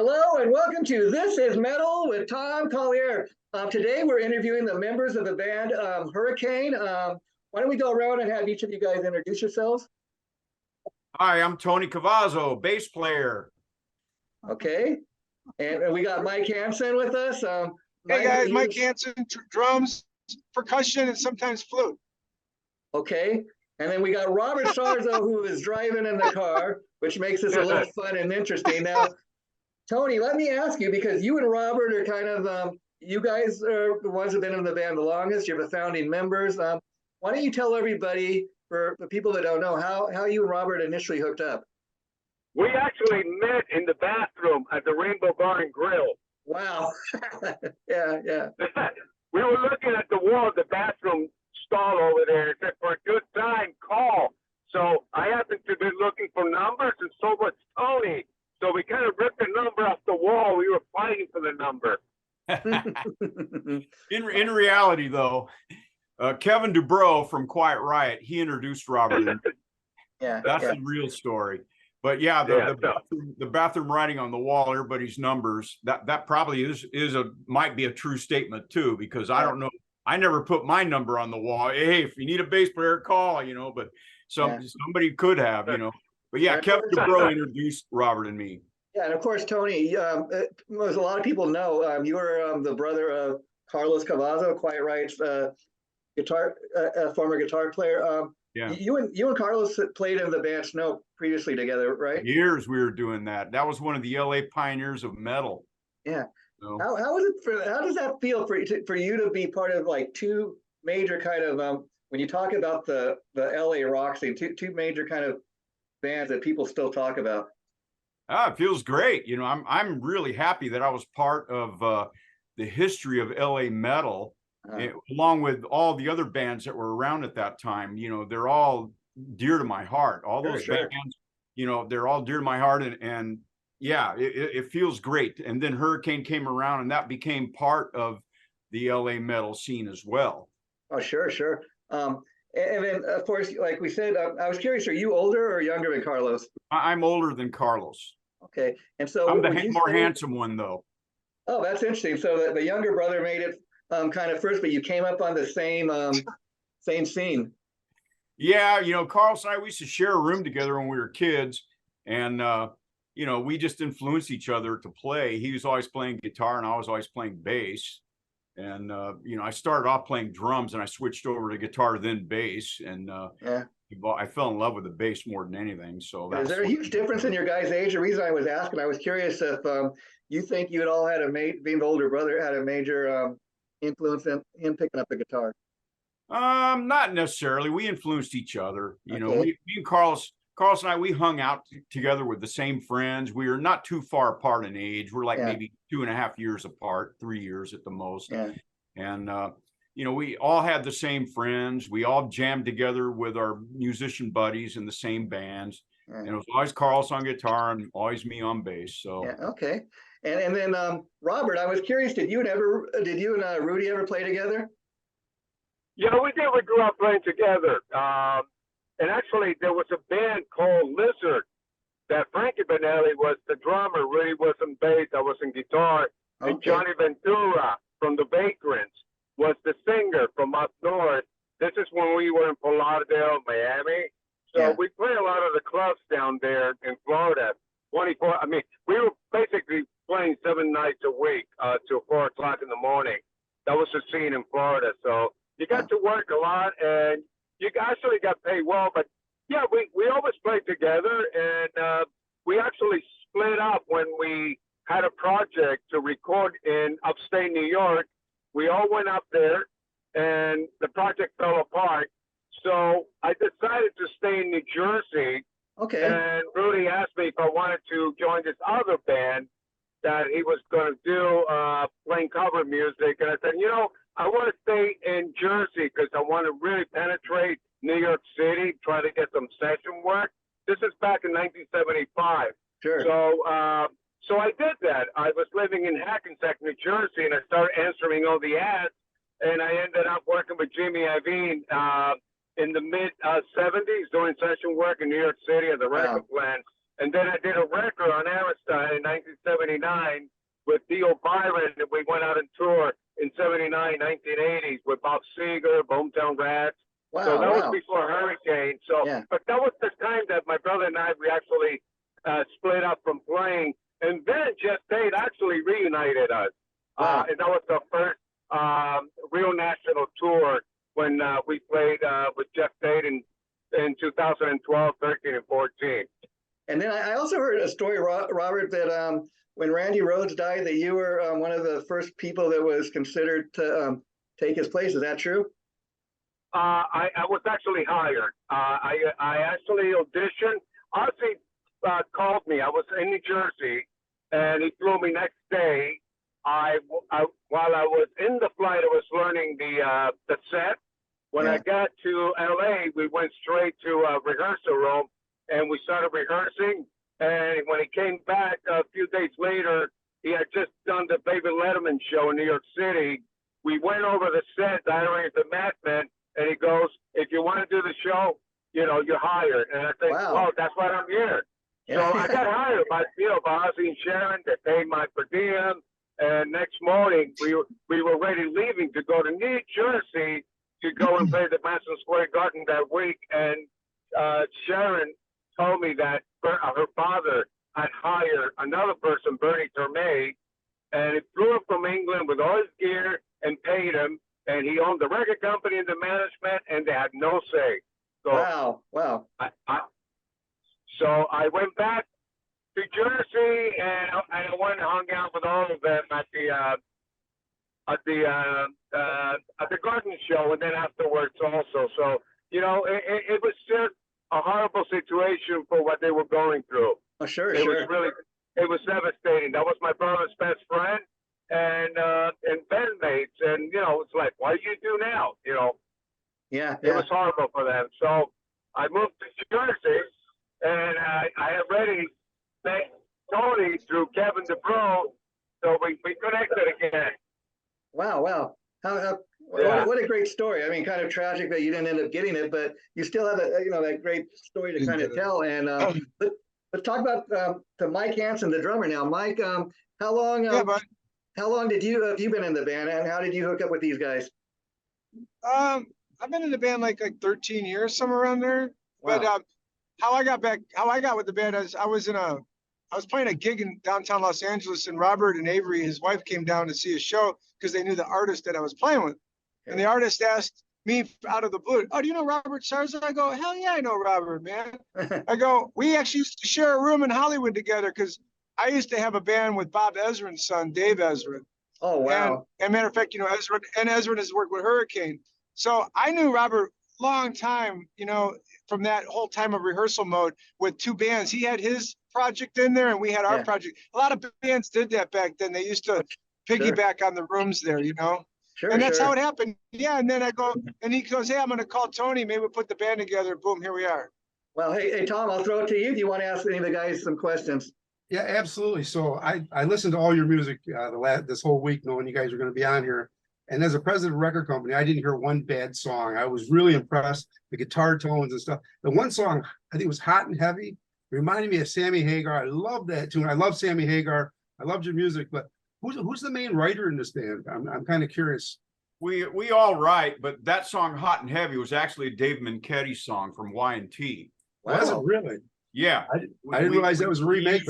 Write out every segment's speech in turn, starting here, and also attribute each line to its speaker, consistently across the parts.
Speaker 1: Hello and welcome to This Is Metal with Tom Collier. Today we're interviewing the members of the band Hurricane. Why don't we go around and have each of you guys introduce yourselves?
Speaker 2: Hi, I'm Tony Cavazo, bass player.
Speaker 1: Okay. And we got Mike Hansen with us.
Speaker 3: Hey guys, Mike Hansen, drums, percussion, and sometimes flute.
Speaker 1: Okay. And then we got Robert Sarzo, who is driving in the car, which makes this a little fun and interesting. Now, Tony, let me ask you, because you and Robert are kind of, you guys are the ones who've been in the band the longest. You're the founding members. Why don't you tell everybody, for the people that don't know, how you and Robert initially hooked up?
Speaker 4: We actually met in the bathroom at the Rainbow Bar and Grill.
Speaker 1: Wow. yeah.
Speaker 4: We were looking at the wall of the bathroom stall over there. It said, for a good time, call. So I happened to be looking for numbers, and so was Tony. So we kind of ripped the number off the wall. We were fighting for the number.
Speaker 2: In reality, though, Kevin Dubrow from Quiet Riot, he introduced Robert. That's the real story. But yeah, the bathroom writing on the wall, everybody's numbers, that probably might be a true statement too, because I don't know. I never put my number on the wall. Hey, if you need a bass player, call, but somebody could have, But yeah, Kevin Dubrow introduced Robert and me.
Speaker 1: Yeah, and of course, Tony, as a lot of people know, you were the brother of Carlos Cavazo, Quiet Riot's former guitar player. You and Carlos played in the band Snow previously together, right?
Speaker 2: Years we were doing that. That was one of the LA pioneers of metal.
Speaker 1: Yeah. So. How does that feel for you to be part of like two major kind of when you talk about the LA rock scene, two major kind of bands that people still talk about?
Speaker 2: It feels great. I'm really happy that I was part of the history of LA metal, along with all the other bands that were around at that time. They're all dear to my heart. All those bands, they're all dear to my heart. And yeah, it feels great. And then Hurricane came around, and that became part of the LA metal scene as well.
Speaker 1: Oh, sure. And then, of course, like we said, I was curious, are you older or younger than Carlos?
Speaker 2: I'm older than Carlos.
Speaker 1: Okay. And so
Speaker 2: I'm the more handsome one, though.
Speaker 1: Oh, that's interesting. So the younger brother made it kind of first, but you came up on the same scene.
Speaker 2: Yeah, Carlos and I, we used to share a room together when we were kids. And, we just influenced each other to play. He was always playing guitar, and I was always playing bass. And, I started off playing drums, and I switched over to guitar, then bass. And I fell in love with the bass more than anything. So
Speaker 1: is there a huge difference in your guys' age? The reason I was asking, I was curious if you think you had all had being the older brother, had a major influence in him picking up the guitar.
Speaker 2: Not necessarily. We influenced each other. Me and Carlos and I, we hung out together with the same friends. We were not too far apart in age. We're like maybe 2.5 years apart, 3 years at the most. Yeah. And, we all had the same friends. We all jammed together with our musician buddies in the same bands. Yeah. And it was always Carlos on guitar and always me on bass. So
Speaker 1: okay. And then Robert, I was curious, did you and Rudy ever play together?
Speaker 4: Yeah, we did. We grew up playing together. And actually, there was a band called Lizard that Frankie Benelli was the drummer. Rudy was on bass. I was on guitar. Okay. And Johnny Ventura from the Vagrants was the singer from up north. This is when we were in Fort Lauderdale, Miami. So we play a lot of the clubs down there in Florida. We were basically playing 7 nights a week till 4 o'clock in the morning. That was the scene in Florida. So you got to work a lot, and you actually got paid well. But yeah, we always played together, and we actually split up when we had a project to record in upstate New York. We all went up there, and the project fell apart. So I decided to stay in New Jersey.
Speaker 1: Okay.
Speaker 4: And Rudy asked me if I wanted to join this other band that he was going to do, playing cover music. And I said, I want to stay in Jersey because I want to really penetrate New York City, try to get some session work. This is back in 1975.
Speaker 1: Sure.
Speaker 4: So I did that. I was living in Hackensack, New Jersey, and I started answering all the ads. And I ended up working with Jimmy Iovine in the mid 70s, doing session work in New York City at the record plant. And then I did a record on Aristide in 1979 with Theo Byron, and we went out on tour in 79, 1980s with Bob Seger, Boomtown Rats.
Speaker 1: Wow,
Speaker 4: so that
Speaker 1: wow.
Speaker 4: was before Hurricane. So,
Speaker 1: Yeah.
Speaker 4: but that was the time that my brother and I, we actually split up from playing. And then Jeff Tate actually reunited us.
Speaker 1: Wow.
Speaker 4: And that was the first real national tour when we played with Jeff Tate in 2012, 13, and 14.
Speaker 1: And then I also heard a story, Robert, that when Randy Rhoads died, that you were one of the first people that was considered to take his place. Is that true?
Speaker 4: I was actually hired. I actually auditioned. Ozzy called me. I was in New Jersey, and he flew me next day. While I was in the flight, I was learning the set. When I got to LA, we went straight to a rehearsal room, and we started rehearsing. And when he came back a few days later, he had just done the David Letterman show in New York City. We went over the set, Diary of the Madman, and he goes, "If you want to do the show, you're hired." And I think,
Speaker 1: wow.
Speaker 4: "Oh, that's why I'm here." So I got hired by Ozzy and Sharon. They paid my per diem. And next morning, we were ready leaving to go to New Jersey to go and play the Madison Square Garden that week. And Sharon told me that her father had hired another person, Bernie Termay, and he flew him from England with all his gear and paid him. And he owned the record company and the management, and they had no say. So
Speaker 1: wow.
Speaker 4: So I went back to Jersey, and I went and hung out with all of them at the Garden Show, and then afterwards also. So it was just a horrible situation for what they were going through.
Speaker 1: Oh, sure.
Speaker 4: It was devastating. That was my brother's best friend and bandmates, and it's like, what do you do now?
Speaker 1: Yeah.
Speaker 4: It was horrible for them. So I moved to Jersey, and I had ready met Tony through Kevin DeBro, so we connected again.
Speaker 1: Wow. What a great story. I mean, kind of tragic that you didn't end up getting it, but you still have that great story to kind of tell. And let's talk about to Mike Hansen, the drummer now. Mike, how long have you been in the band, and how did you hook up with these guys?
Speaker 3: I've been in the band like 13 years, somewhere around there. Wow. But how I got with the band is I was playing a gig in downtown Los Angeles, and Robert and Avery, his wife, came down to see a show because they knew the artist that I was playing with. Okay. And the artist asked me out of the blue, "Oh, do you know Robert Sarzo?" I go, "Hell yeah, I know Robert, man." I go, "We actually used to share a room in Hollywood together because I used to have a band with Bob Ezrin's son, Dave Ezrin."
Speaker 1: Oh, wow.
Speaker 3: And matter of fact, Ezrin has worked with Hurricane. So I knew Robert long time, from that whole time of rehearsal mode with two bands. He had his project in there and we had our project. A lot of bands did that back then. They used to piggyback on the rooms there,
Speaker 1: Sure,
Speaker 3: and that's how it happened. Yeah. And then I go, and he goes, "Hey, I'm going to call Tony. Maybe we'll put the band together." Boom, here we are.
Speaker 1: Well, hey, Tom, I'll throw it to you. Do you want to ask any of the guys some questions?
Speaker 5: Yeah, absolutely. So I listened to all your music this whole week, knowing you guys were going to be on here. And as a president of a record company, I didn't hear one bad song. I was really impressed. The guitar tones and stuff. The one song, I think it was Hot and Heavy, reminded me of Sammy Hagar. I love that tune. I love Sammy Hagar. I loved your music. But who's the main writer in this band? I'm kind of curious.
Speaker 2: We all write, but that song Hot and Heavy was actually a Dave Menketti song from Y&T.
Speaker 5: Wow. Was it really?
Speaker 2: Yeah.
Speaker 5: I didn't realize that was a remake.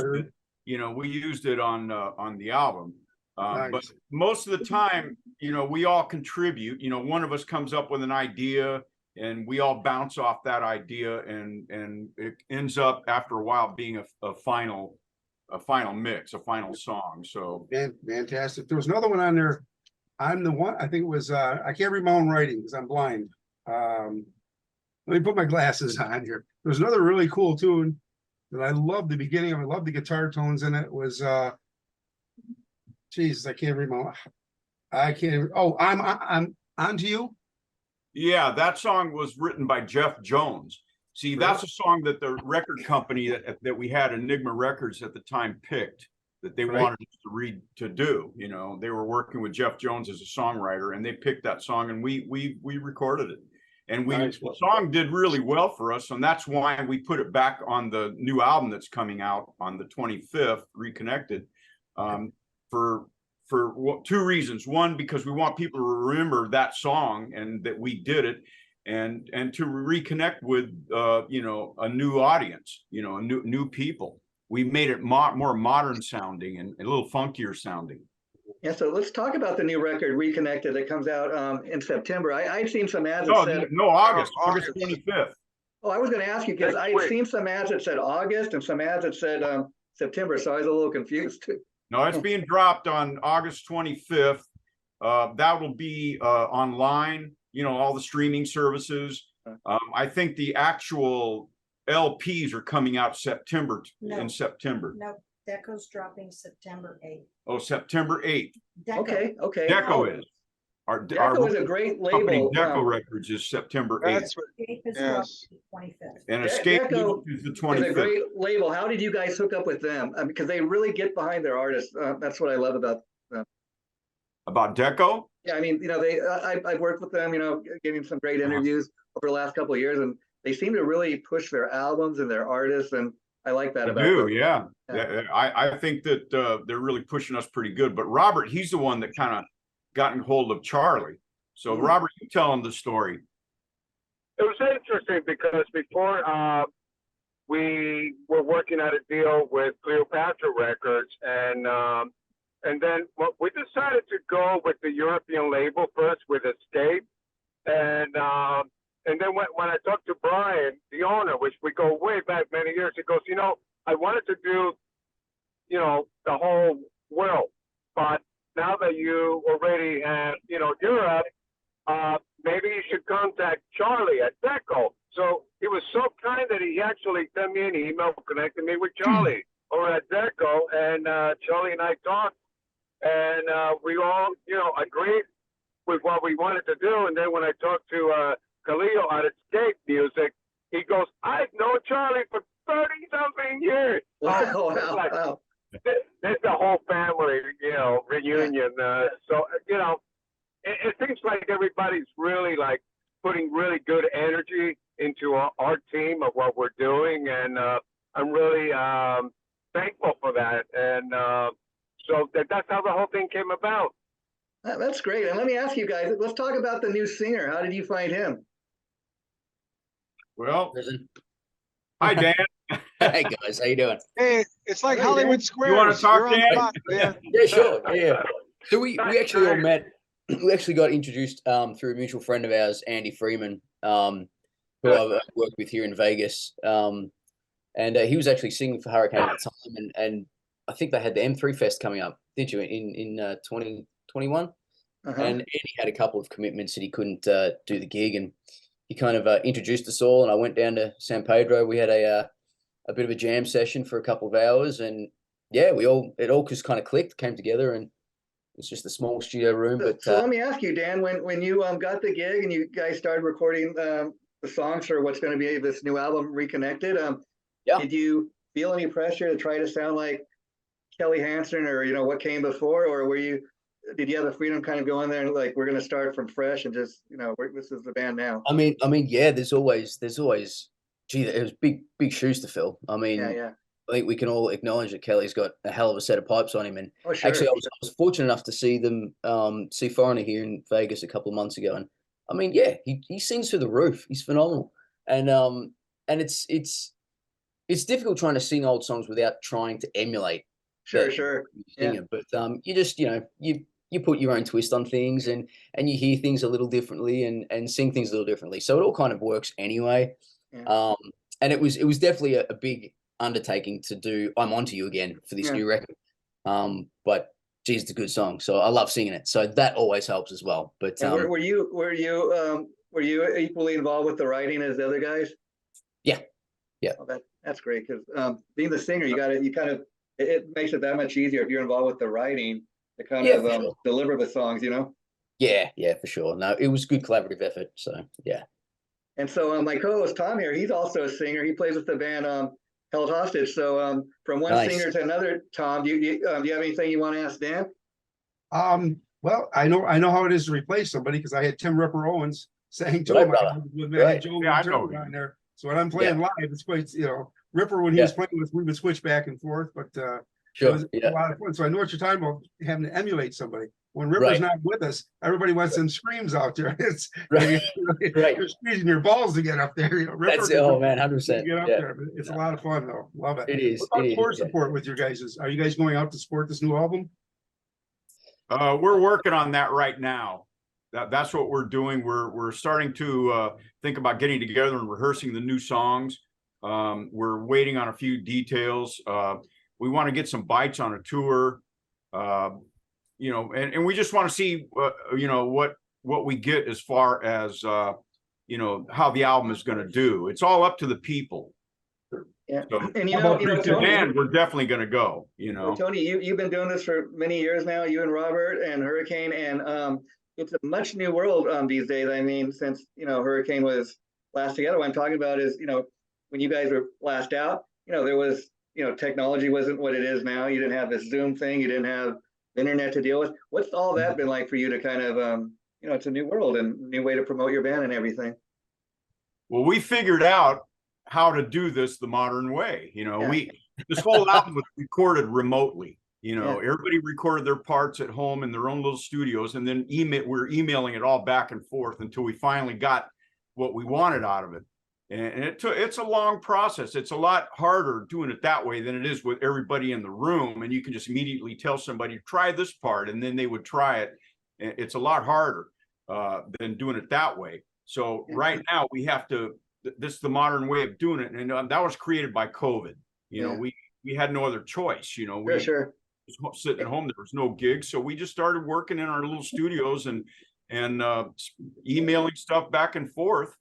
Speaker 2: We used it on the album.
Speaker 5: Nice.
Speaker 2: But most of the time, we all contribute. One of us comes up with an idea and we all bounce off that idea, and it ends up after a while being a final mix, a final song. So
Speaker 5: fantastic. There was another one on there. I'm the one, I think it was I can't read my own writing because I'm blind. Let me put my glasses on here. There's another really cool tune that I love the beginning of. I love the guitar tones in it. It was Jesus, I can't read my. I can't. Oh, I'm On to You.
Speaker 2: Yeah, that song was written by Jeff Jones. See, that's a song that the record company that we had, Enigma Records at the time, picked that they wanted us to do. They were working with Jeff Jones as a songwriter, and they picked that song, and we recorded it. And
Speaker 5: Nice.
Speaker 2: the song did really well for us, and that's why we put it back on the new album that's coming out on the 25th, Reconnected, for two reasons. One, because we want people to remember that song and that we did it, and to reconnect with you know, a new audience, you know, new people. We made it more modern sounding and a little funkier sounding.
Speaker 1: Yeah, so let's talk about the new record, Reconnected, that comes out in September. I'd seen some ads that said
Speaker 2: August 25th.
Speaker 1: Oh, I was going to ask you because I'd seen some ads that said August and some ads that said September, so I was a little confused.
Speaker 2: No, it's being dropped on August 25th. That will be online, you know, all the streaming services. I think the actual LPs are coming out in September.
Speaker 6: No, Deco's dropping September 8th.
Speaker 2: Oh, September 8th.
Speaker 1: Okay.
Speaker 2: Deco is.
Speaker 1: Deco is a great label.
Speaker 2: Deco Records is September 8th.
Speaker 3: That's what,
Speaker 6: 8th is
Speaker 3: yes.
Speaker 6: the 25th.
Speaker 2: And Escape
Speaker 1: Deco
Speaker 2: is the
Speaker 1: It's
Speaker 2: 25th.
Speaker 1: a great label. How did you guys hook up with them? Because they really get behind their artists. That's what I love about them.
Speaker 2: About Deco?
Speaker 1: Yeah, I mean, you know, I've worked with them, you know, getting some great interviews over the last couple of years, and they seem to really push their albums and their artists, and I like that about them.
Speaker 2: Yeah. I think that they're really pushing us pretty good. But Robert, he's the one that kind of gotten hold of Charlie. So Robert, you tell him the story.
Speaker 4: It was interesting because before we were working out a deal with Cleopatra Records, and then we decided to go with the European label first with Escape, and then when I talked to Brian, the owner, which we go way back many years, he goes, you know, I wanted to do, you know, the whole world, but now that you already have, you know, Europe, maybe you should contact Charlie at Deco. So he was so kind that he actually sent me an email connecting me with Charlie over at Deco, and Charlie and I talked, and we all, you know, agreed with what we wanted to do. And then when I talked to Collier at Escape Music, he goes, I've known Charlie for 30-something years.
Speaker 1: Wow.
Speaker 4: There's the whole family, you know, reunion. So, you know, it seems like everybody's really like putting really good energy into our team of what we're doing. And I'm really thankful for that. And so that's how the whole thing came about.
Speaker 1: That's great. And let me ask you guys, let's talk about the new singer. How did you find him?
Speaker 2: Well, hi, Dan.
Speaker 7: Hey guys, how you doing?
Speaker 3: Hey, it's like Hollywood Squares.
Speaker 2: You want to talk, Dan?
Speaker 3: Yeah.
Speaker 7: Yeah, sure. Yeah. So we actually all met. We actually got introduced through a mutual friend of ours, Andy Freeman, who I worked with here in Vegas. And he was actually singing for Hurricane at the time, and I think they had the M3 Fest coming up, didn't you, in 2021? And Andy had a couple of commitments that he couldn't do the gig, and he kind of introduced us all, and I went down to San Pedro. We had a bit of a jam session for a couple of hours, and yeah, it all just kind of clicked, came together, and it's just a small studio room. But
Speaker 1: so let me ask you, Dan, when you got the gig and you guys started recording the songs for what's going to be this new album, Reconnected, did you feel any pressure to try to sound like Kelly Hansen, or, you know, what came before, or did you have the freedom kind of go in there and like, we're going to start from fresh and just, you know, this is the band now?
Speaker 7: I mean, yeah, there's always, gee, it was big shoes to fill. I mean,
Speaker 1: yeah.
Speaker 7: I think we can all acknowledge that Kelly's got a hell of a set of pipes on him. And
Speaker 1: Sure.
Speaker 7: actually, I was fortunate enough to see Foreigner here in Vegas a couple of months ago. And I mean, yeah, he sings through the roof. He's phenomenal. And it's difficult trying to sing old songs without trying to emulate.
Speaker 1: Sure.
Speaker 7: Yeah. But you just, you know, you put your own twist on things, and you hear things a little differently and sing things a little differently. So it all kind of works anyway. Yeah. And it was definitely a big undertaking to do I'm Onto You Again for this new record. But geez, it's a good song. So I love singing it. So that always helps as well. But
Speaker 1: were you equally involved with the writing as the other guys?
Speaker 7: Yeah.
Speaker 1: Oh, that's great, because being the singer, it makes it that much easier if you're involved with the writing to kind of deliver the songs, you know?
Speaker 7: Yeah, for sure. No, it was a good collaborative effort. So yeah. And
Speaker 1: so my co-host Tom here, he's also a singer. He plays with the band Held Hostage. So from one singer to another, Tom, do you have anything you want to ask Dan?
Speaker 5: Well, I know how it is to replace somebody, because I had Tim Ripper Owens sang to
Speaker 7: Right,
Speaker 5: him.
Speaker 7: brother.
Speaker 5: With
Speaker 7: Right.
Speaker 5: Joe
Speaker 2: Yeah, I know
Speaker 5: Turner
Speaker 2: him.
Speaker 5: on there. So when I'm playing live, it's quite, Ripper, when he
Speaker 7: Yeah.
Speaker 5: was playing with, we would switch back and forth, but it
Speaker 7: Sure.
Speaker 5: was a
Speaker 7: Yeah.
Speaker 5: lot of fun. So I know what you're talking about, having to emulate somebody. When Ripper's
Speaker 7: Right.
Speaker 5: not with us, everybody wants some screams out there. It's
Speaker 7: Right. Right.
Speaker 5: you're squeezing your balls to get up there. Ripper,
Speaker 7: That's it. Oh man, 100%.
Speaker 5: get up
Speaker 7: Yeah.
Speaker 5: there. But it's a lot of fun though. Love it.
Speaker 7: It is.
Speaker 5: What about
Speaker 7: It is.
Speaker 5: tour
Speaker 7: Yeah.
Speaker 5: support with your guys? Are you guys going out to support this new album?
Speaker 2: We're working on that right now. That's what we're doing. We're starting to think about getting together and rehearsing the new songs. We're waiting on a few details. We want to get some bites on a tour, and we just want to see, what we get as far as, how the album is going to do. It's all up to the people.
Speaker 1: Yeah,
Speaker 2: So,
Speaker 1: and
Speaker 2: Tony,
Speaker 1: Tony,
Speaker 2: we're definitely going to go.
Speaker 1: Tony, you've been doing this for many years now. You and Robert and Hurricane, and it's a much new world these days. I mean, since Hurricane was last together, what I'm talking about is when you guys were last out, there was technology wasn't what it is now. You didn't have this Zoom thing. You didn't have the internet to deal with. What's all that been like for you to kind of it's a new world and new way to promote your band and everything?
Speaker 2: Well, we figured out how to do this the modern way. This whole album was recorded remotely. Everybody recorded their parts at home in their own little studios, and then we're emailing it all back and forth until we finally got what we wanted out of it. And it's a long process. It's a lot harder doing it that way than it is with everybody in the room. And you can just immediately tell somebody, try this part, and then they would try it. It's a lot harder than doing it that way. So right now we have to, this is the modern way of doing it. And that was created by COVID. We had no other choice. We
Speaker 1: Sure.
Speaker 2: sitting at home, there was no gigs. So we just started working in our little studios and emailing stuff back and forth.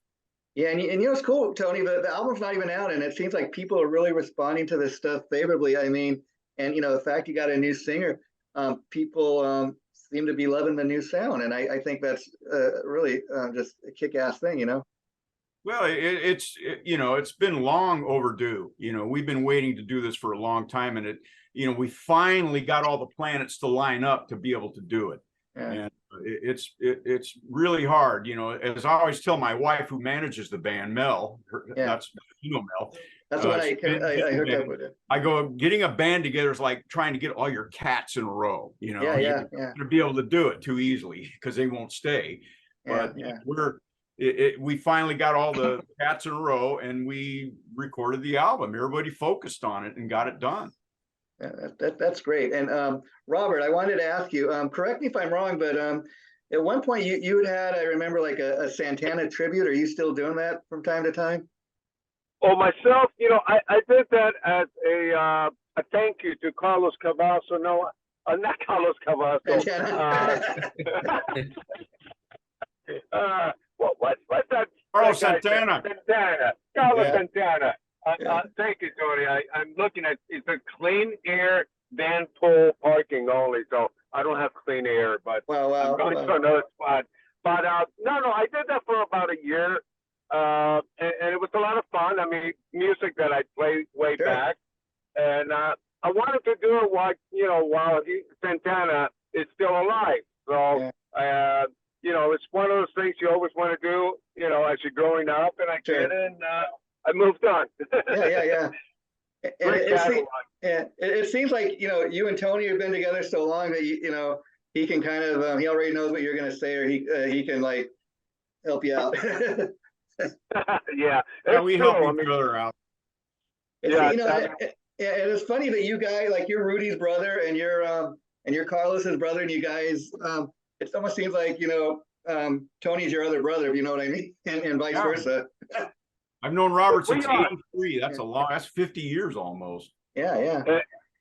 Speaker 1: Yeah, and it's cool, Tony, the album's not even out, and it seems like people are really responding to this stuff favorably. I mean, and the fact you got a new singer, people seem to be loving the new sound, and I think that's really just a kick-ass thing,
Speaker 2: Well, it's been long overdue. We've been waiting to do this for a long time, and we finally got all the planets to line up to be able to do it. Yeah. And it's really hard. As I always tell my wife, who manages the band, Mel, that's Mel.
Speaker 1: That's what I hooked up with it.
Speaker 2: I go, getting a band together is like trying to get all your cats in a row. You're not going to be able to do it too easily because they won't stay. But we finally got all the cats in a row, and we recorded the album. Everybody focused on it and got it done.
Speaker 1: Yeah, that's great. And Robert, I wanted to ask you, correct me if I'm wrong, but at one point you had, I remember, like a Santana tribute. Are you still doing that from time to time?
Speaker 4: Oh, myself, I did that as a thank you to Carlos Cavazo. No, not Carlos Cavazo. What's that?
Speaker 2: Carlos Santana.
Speaker 4: Carlos Santana. Thank you, Tony. I'm looking at, it's a clean air van pool parking only, so I don't have clean air, but I'm going to another spot. But no, I did that for about a year, and it was a lot of fun. I mean, music that I played way back, and I wanted to do it while Santana is still alive. So, it's one of those things you always want to do, as you're growing up, and I did, and I moved on.
Speaker 1: Yeah. It seems like you and Tony have been together so long that he can kind of he already knows what you're going to say, or he can like help you out.
Speaker 4: Yeah,
Speaker 2: we help each other out.
Speaker 1: And it's funny that you guys, like, you're Rudy's brother and you're Carlos's brother, and you guys it almost seems like Tony's your other brother, if you know what I mean, and vice versa.
Speaker 2: I've known Robert since '83. That's 50 years almost.
Speaker 1: Yeah.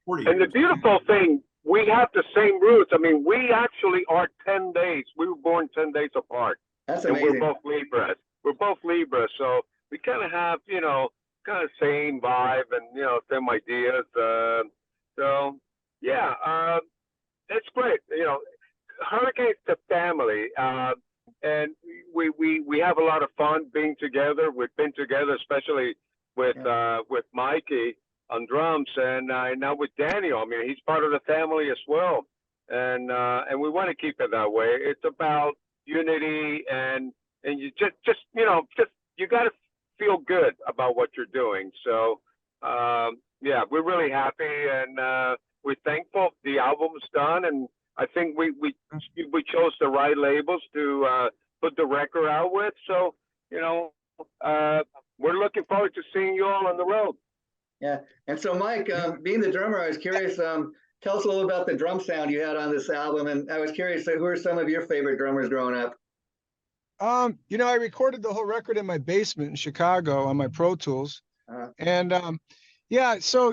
Speaker 2: 40
Speaker 4: and
Speaker 2: years.
Speaker 4: the beautiful thing, we have the same roots. I mean, we actually are 10 days. We were born 10 days apart.
Speaker 1: That's amazing.
Speaker 4: And we're both Libras. So we kind of have, kind of same vibe and, same ideas. It's great. Hurricane's the family. And we have a lot of fun being together. We've been together, especially with Mikey on drums, and now with Daniel. I mean, he's part of the family as well, and we want to keep it that way. It's about unity and and you just you got to feel good about what you're doing. So yeah, we're really happy, and we're thankful the album's done, and I think we chose the right labels to put the record out with. So we're looking forward to seeing you all on the road.
Speaker 1: Yeah, and so Mike, being the drummer, I was curious. Tell us a little about the drum sound you had on this album, and I was curious, who are some of your favorite drummers growing up?
Speaker 3: I recorded the whole record in my basement in Chicago on my Pro Tools, and yeah, so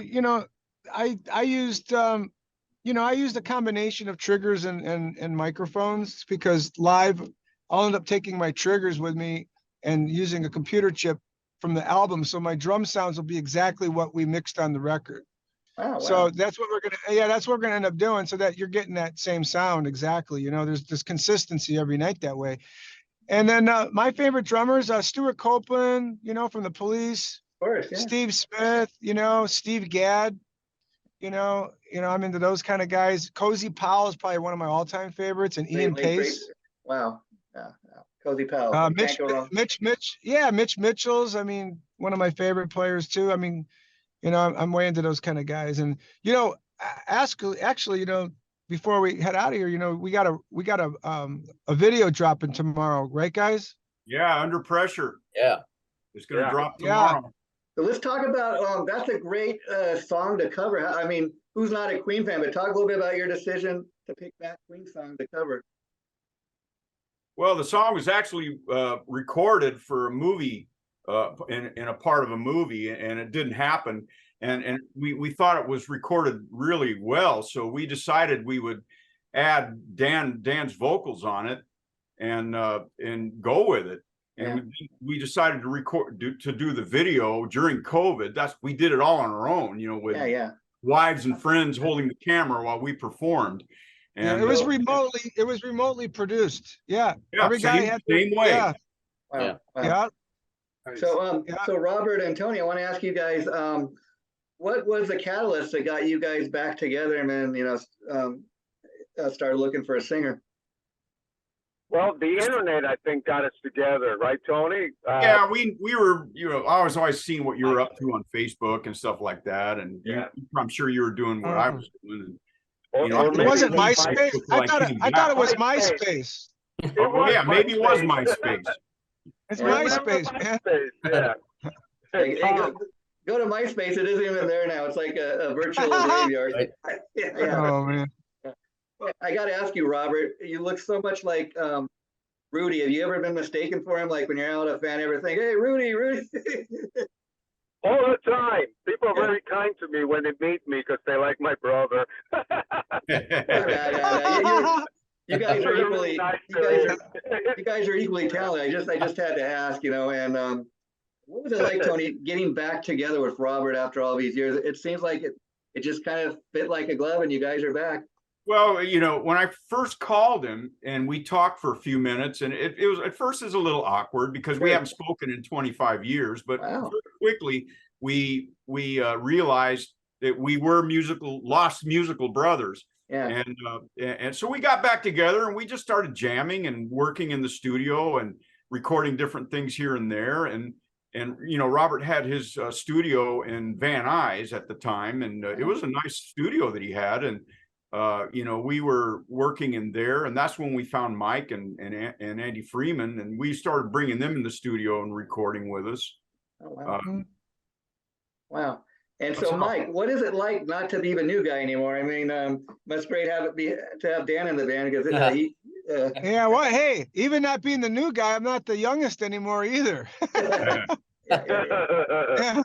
Speaker 3: I used I used a combination of triggers and microphones, because live I'll end up taking my triggers with me and using a computer chip from the album, so my drum sounds will be exactly what we mixed on the record.
Speaker 1: Wow,
Speaker 3: so that's what we're gonna end up doing, so that you're getting that same sound exactly. There's this consistency every night that way. And then my favorite drummers, Stuart Copeland, from the Police,
Speaker 1: of course, yeah.
Speaker 3: Steve Smith, Steve Gadd, I'm into those kind of guys. Cozy Powell is probably one of my all-time favorites, and Ian Pace.
Speaker 1: Wow, yeah. Cozy Powell.
Speaker 3: Mitch Mitchell's, one of my favorite players too. I'm way into those kind of guys. And actually, before we head out of here, we got a video dropping tomorrow, right, guys?
Speaker 2: Yeah, Under Pressure.
Speaker 7: Yeah,
Speaker 2: it's gonna drop tomorrow.
Speaker 3: Yeah.
Speaker 1: So let's talk about that's a great song to cover. Who's not a Queen fan? But talk a little bit about your decision to pick that Queen song to cover.
Speaker 2: Well, the song was actually recorded for a movie, in a part of a movie, and it didn't happen. And we thought it was recorded really well, so we decided we would add Dan's vocals on it, and go with it. And we decided to do the video during COVID. We did it all on our own, with wives and friends holding the camera while we performed. And
Speaker 3: it was remotely produced. Yeah. Every guy had
Speaker 2: same way.
Speaker 3: Yeah.
Speaker 1: Wow.
Speaker 3: Yeah.
Speaker 1: So Robert and Tony, I want to ask you guys, what was the catalyst that got you guys back together and then started looking for a singer?
Speaker 4: Well, the internet, I think, got us together, right, Tony?
Speaker 2: Yeah, we were, I was always seeing what you were up to on Facebook and stuff like that, and I'm sure you were doing what I was doing. And,
Speaker 3: it wasn't MySpace. I thought it was MySpace.
Speaker 2: Yeah, maybe it was MySpace.
Speaker 3: It's MySpace, man.
Speaker 4: Yeah.
Speaker 1: Hey, go to MySpace. It isn't even there now. It's like a virtual graveyard.
Speaker 3: Oh man.
Speaker 1: I got to ask you, Robert. You look so much like Rudy. Have you ever been mistaken for him? Like when you're out, a fan ever think, "Hey, Rudy."
Speaker 4: All the time. People are very kind to me when they meet me because they like my brother.
Speaker 1: You guys are equally. You guys are equally talented. I just had to ask, And what was it like, Tony, getting back together with Robert after all these years? It seems like it just kind of fit like a glove, and you guys are back.
Speaker 2: Well, when I first called him and we talked for a few minutes, and it was at first is a little awkward because we haven't spoken in 25 years, but very quickly we realized that we were lost musical brothers.
Speaker 1: Yeah.
Speaker 2: And so we got back together and we just started jamming and working in the studio and recording different things here and there. And Robert had his studio in Van Nuys at the time, and it was a nice studio that he had. And we were working in there, and that's when we found Mike and Andy Freeman, and we started bringing them in the studio and recording with us.
Speaker 1: Oh, wow. Wow. And so, Mike, what is it like not to be the new guy anymore? Must great to have Dan in the band because
Speaker 3: yeah. Well, hey, even not being the new guy, I'm not the youngest anymore either. Yeah.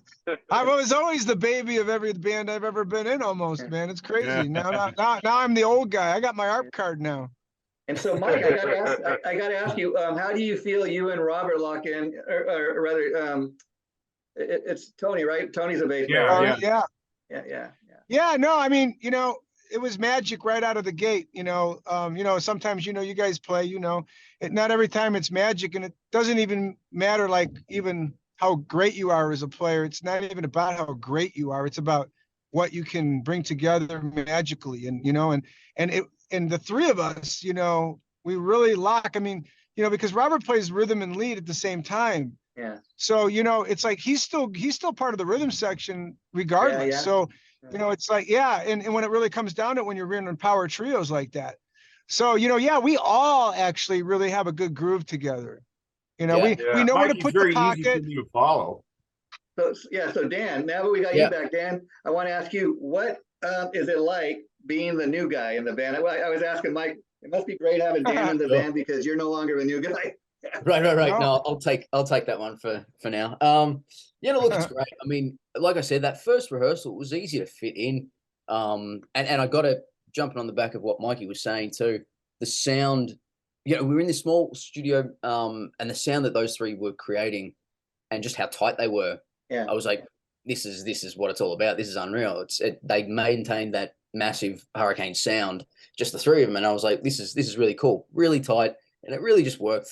Speaker 3: I was always the baby of every band I've ever been in, almost, man. It's crazy. Now I'm the old guy. I got my ARP card now.
Speaker 1: And so, Mike, I got to ask you, how do you feel you and Robert lock in, or rather, it's Tony, right? Tony's a bass player.
Speaker 3: Yeah. No, it was magic right out of the gate. Sometimes you guys play. Not every time it's magic, and it doesn't even matter even how great you are as a player. It's not even about how great you are. It's about what you can bring together magically. And the three of us, we really lock. because Robert plays rhythm and lead at the same time.
Speaker 1: Yeah.
Speaker 3: So, it's like he's still part of the rhythm section regardless.
Speaker 1: Yeah.
Speaker 3: So, it's like, and when it really comes down to it, when you're running power trios like that. So, we all actually really have a good groove together. We know where to
Speaker 2: Mikey's
Speaker 3: put the
Speaker 2: very
Speaker 3: pocket.
Speaker 2: easy for you to follow.
Speaker 1: So Dan, now that we got you back, Dan, I want to ask you, what is it like being the new guy in the band? I was asking Mike, it must be great having Dan in the band because you're no longer the new guy.
Speaker 7: Right. No, I'll take that one for now. Look, it's great. I mean, like I said, that first rehearsal was easy to fit in. And I got to jumping on the back of what Mikey was saying too. The sound, we were in this small studio, and the sound that those three were creating, and just how tight they were.
Speaker 1: Yeah.
Speaker 7: I was like, this is what it's all about. This is unreal. They maintained that massive hurricane sound, just the three of them, and I was like, this is really cool, really tight, and it really just worked.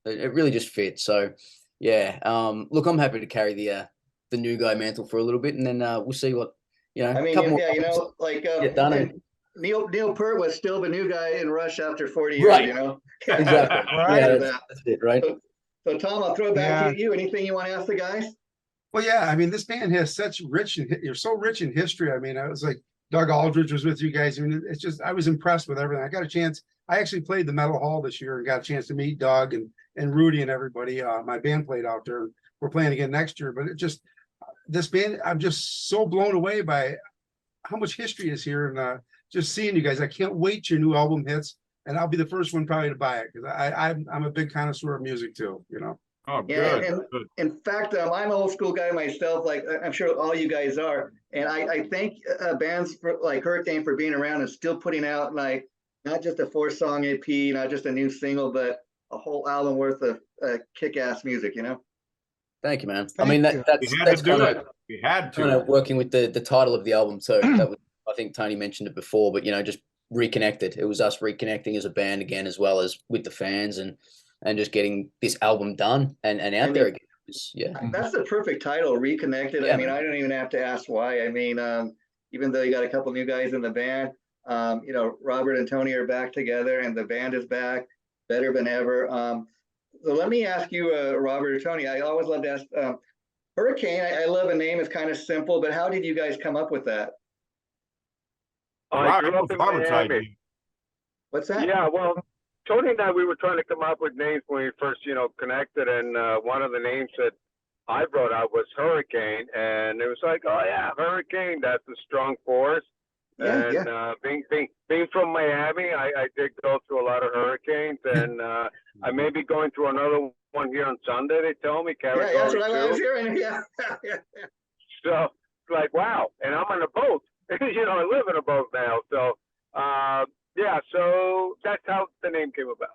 Speaker 7: It really just fit. So, look, I'm happy to carry the new guy mantle for a little bit, and then we'll see what
Speaker 1: I mean,
Speaker 7: get done.
Speaker 1: Neil Peart was still the new guy in Rush after 40 years.
Speaker 7: Right.
Speaker 3: Right.
Speaker 7: Exactly. Yeah, that's it. Right.
Speaker 1: So Tom, I'll throw it back to you. Anything you want to ask the guys?
Speaker 5: Well, I mean, this band has you're so rich in history. I mean, I was like, Doug Aldridge was with you guys. I mean, it's just, I was impressed with everything. I got a chance. I actually played the Metal Hall this year and got a chance to meet Doug and Rudy and everybody. My band played out there. We're playing again next year, but this band, I'm just so blown away by how much history is here, and just seeing you guys. I can't wait till your new album hits, and I'll be the first one probably to buy it because I'm a big connoisseur of music too.
Speaker 2: Oh,
Speaker 1: yeah,
Speaker 2: good.
Speaker 1: In fact, I'm an old school guy myself, like I'm sure all you guys are. And I thank bands like Hurricane for being around and still putting out like not just a 4-song EP, not just a new single, but a whole album worth of kick-ass music,
Speaker 7: Thank you, man. I mean, that's kind of,
Speaker 2: we had to.
Speaker 7: Kind of working with the title of the album too. That was, I think Tony mentioned it before, but just Reconnected. It was us reconnecting as a band again, as well as with the fans, and just getting this album done and out there again.
Speaker 1: That's the perfect title, Reconnected. I mean, I don't even have to ask why. I mean, even though you got a couple new guys in the band, Robert and Tony are back together, and the band is back better than ever. So let me ask you, Robert or Tony, I always love to ask, Hurricane, I love a name. It's kind of simple, but how did you guys come up with that?
Speaker 4: I grew up in Miami.
Speaker 1: What's that?
Speaker 4: Yeah, well, Tony and I, we were trying to come up with names when we first, connected, and one of the names that I brought out was Hurricane, and it was like, oh yeah, Hurricane, that's a strong force. Being from Miami, I did go through a lot of hurricanes, and I may be going through another one here on Sunday. They tell me,
Speaker 1: yeah, that's what I was hearing. Yeah.
Speaker 4: So it's like, wow, and I'm on a boat. I live in a boat now. So so that's how the name came about.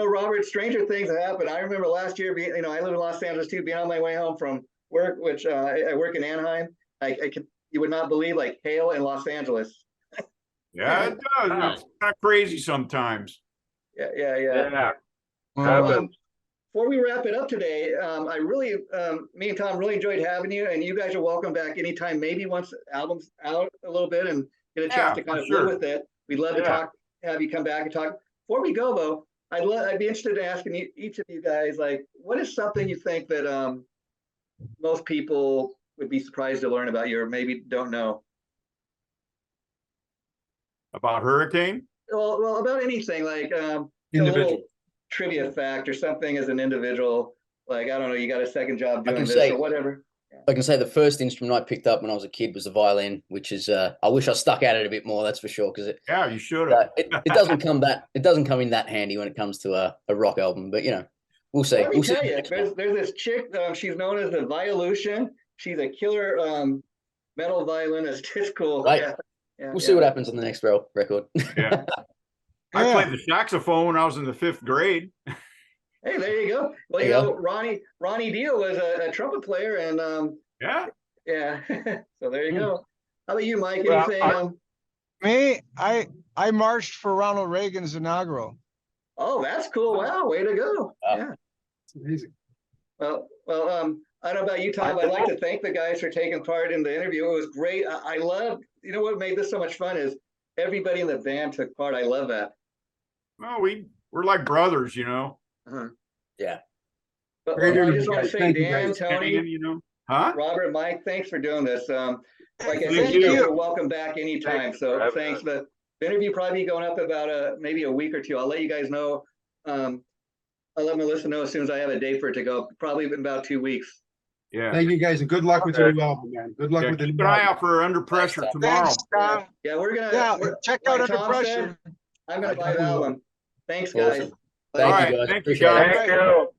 Speaker 1: Robert, stranger things have happened. I remember last year being, I live in Los Angeles too, being on my way home from work, which I work in Anaheim. You would not believe, like, hail in Los Angeles.
Speaker 2: Yeah, it does. It's kind of crazy sometimes.
Speaker 1: Yeah. Before we wrap it up today, me and Tom really enjoyed having you, and you guys are welcome back anytime. Maybe once the album's out a little bit and get a chance to kind of live with it. We'd love to have you come back and talk. Before we go though, I'd be interested in asking each of you guys, like, what is something you think that most people would be surprised to learn about you, or maybe don't know?
Speaker 2: About Hurricane?
Speaker 1: Well, about anything, like a little trivia fact or something as an individual. Like, I don't know, you got a second job doing this or whatever.
Speaker 7: I can say the first instrument I picked up when I was a kid was the violin, which is I wish I stuck at it a bit more. That's for sure. Because
Speaker 2: you should have.
Speaker 7: It doesn't come in that handy when it comes to a rock album. But we'll see.
Speaker 1: Let me tell you, there's this chick. She's known as the Violution. She's a killer metal violinist. It's cool.
Speaker 7: Right. We'll see what happens on the next record.
Speaker 2: Yeah. I played the saxophone when I was in the 5th grade.
Speaker 1: Hey, there you go. Well, Ronnie Dio was a trumpet player, and so there you go. How about you, Mike? Anything?
Speaker 3: Me, I marched for Ronald Reagan's inaugural.
Speaker 1: Oh, that's cool! Wow, way to go! Yeah,
Speaker 5: it's amazing.
Speaker 1: Well, I don't know about you, Tom. I'd like to thank the guys for taking part in the interview. It was great. I love. What made this so much fun is everybody in the band took part. I love that.
Speaker 2: Well, we're like brothers,
Speaker 1: Uh-huh.
Speaker 7: Yeah.
Speaker 1: But
Speaker 5: Great
Speaker 1: I
Speaker 5: interview,
Speaker 1: just want to
Speaker 5: guys.
Speaker 1: say,
Speaker 5: Thank you,
Speaker 1: Dan,
Speaker 5: guys.
Speaker 1: Tony,
Speaker 2: You know, huh?
Speaker 1: Robert, Mike, thanks for doing this. Like I
Speaker 2: Thank
Speaker 1: said, you guys
Speaker 2: you.
Speaker 1: are welcome back anytime.
Speaker 4: Thanks for
Speaker 1: So
Speaker 4: having
Speaker 1: thanks.
Speaker 4: us.
Speaker 1: The interview probably going up about maybe a week or two. I'll let you guys know. I'll let Melissa know as soon as I have a date for it to go. Probably in about 2 weeks.
Speaker 2: Yeah.
Speaker 5: Thank you, guys, and good luck with your new album, man. Good luck
Speaker 2: Yeah,
Speaker 5: with the
Speaker 2: keep
Speaker 5: new
Speaker 2: an eye
Speaker 5: album.
Speaker 2: out for Under Pressure
Speaker 7: Tom.
Speaker 2: tomorrow.
Speaker 3: Thanks, Tom.
Speaker 1: Yeah,
Speaker 3: Yeah, check out
Speaker 1: like
Speaker 3: Under
Speaker 1: Tom
Speaker 3: Pressure.
Speaker 1: said, I'm gonna
Speaker 5: I
Speaker 1: buy the
Speaker 5: definitely will.
Speaker 1: album. Thanks, guys.
Speaker 7: Awesome.
Speaker 1: Bye.
Speaker 7: Thank
Speaker 2: All
Speaker 7: you,
Speaker 2: right,
Speaker 7: guys.
Speaker 2: thank you,
Speaker 7: Appreciate it.
Speaker 2: guys.
Speaker 4: Thank you.